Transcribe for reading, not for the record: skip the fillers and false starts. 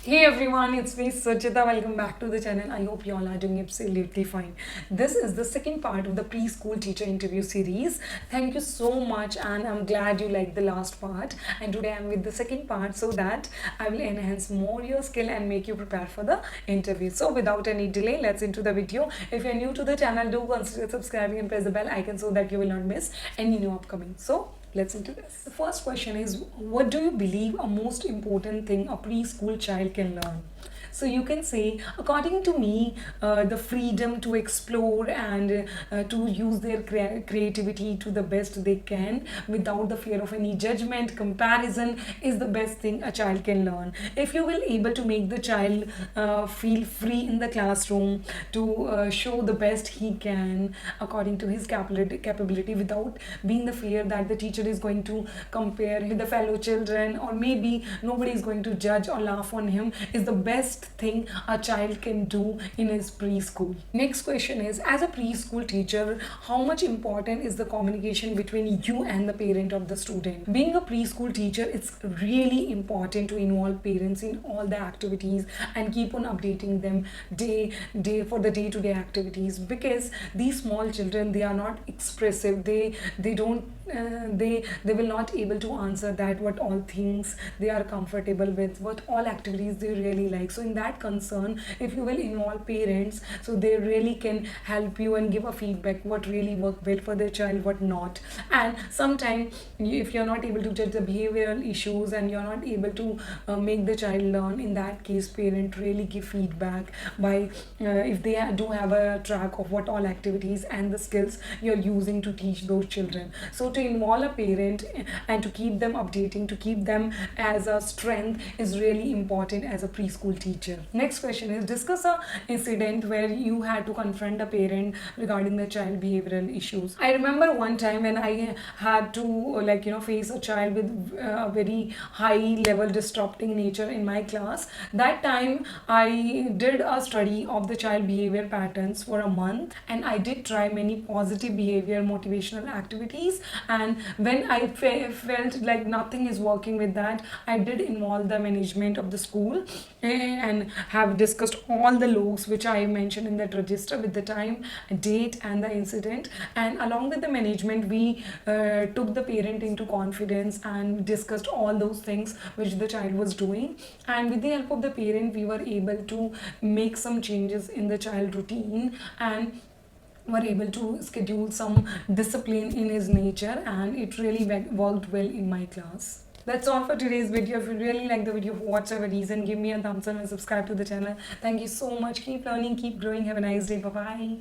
Hey everyone, it's me Suchita. Welcome back to the channel. I hope you all are doing absolutely fine. This is the second part of the preschool teacher interview series. Thank you so much, and I'm glad you liked the last part. And today I'm with the second part so that I will enhance more your skill and make you prepare for the interview. So without any delay, let's into the video. If you're new to the channel, do consider subscribing and press the bell icon so that you will not miss any new upcoming. So let's into this. The first question is, what do you believe a most important thing a preschool child can learn? So you can say, according to me, the freedom to explore and to use their creativity to the best they can without the fear of any judgment, comparison is the best thing a child can learn. If you will able to make the child feel free in the classroom to show the best he can according to his capability without being the fear that the teacher is going to compare with the fellow children, or maybe nobody is going to judge or laugh on him, is the best thing a child can do in his preschool. Next question is, as a preschool teacher, how much important is the communication between you and the parent of the student? Being a preschool teacher, it's really important to involve parents in all the activities and keep on updating them day for the day-to-day activities, because these small children, they are not expressive, they don't they will not able to answer that what all things they are comfortable with, what all activities they really like. So in that concern, if you will involve parents, so they really can help you and give a feedback what really work well for their child, what not. And sometimes if you're not able to judge the behavioral issues and you're not able to make the child learn, in that case parent really give feedback by if they do have a track of what all activities and the skills you're using to teach those children. So to involve a parent and to keep them updating, to keep them as a strength, is really important as a preschool teacher. Next question is, discuss a incident where you had to confront a parent regarding the child behavioral issues. I remember one time when I had to face a child with a very high level disrupting nature in my class. That time I did a study of the child behavior patterns for a month, and I did try many positive behavior motivational activities. And when I felt like nothing is working with that, I did involve the management of the school and have discussed all the logs which I mentioned in that register with the time, date and the incident. And along with the management, we took the parent into confidence and discussed all those things which the child was doing. And with the help of the parent, we were able to make some changes in the child routine and were able to schedule some discipline in his nature, and it really worked well in my class. That's all for today's video. If you really like the video for whatever reason, give me a thumbs up and subscribe to the channel. Thank you so much. Keep learning, keep growing. Have a nice day. Bye bye.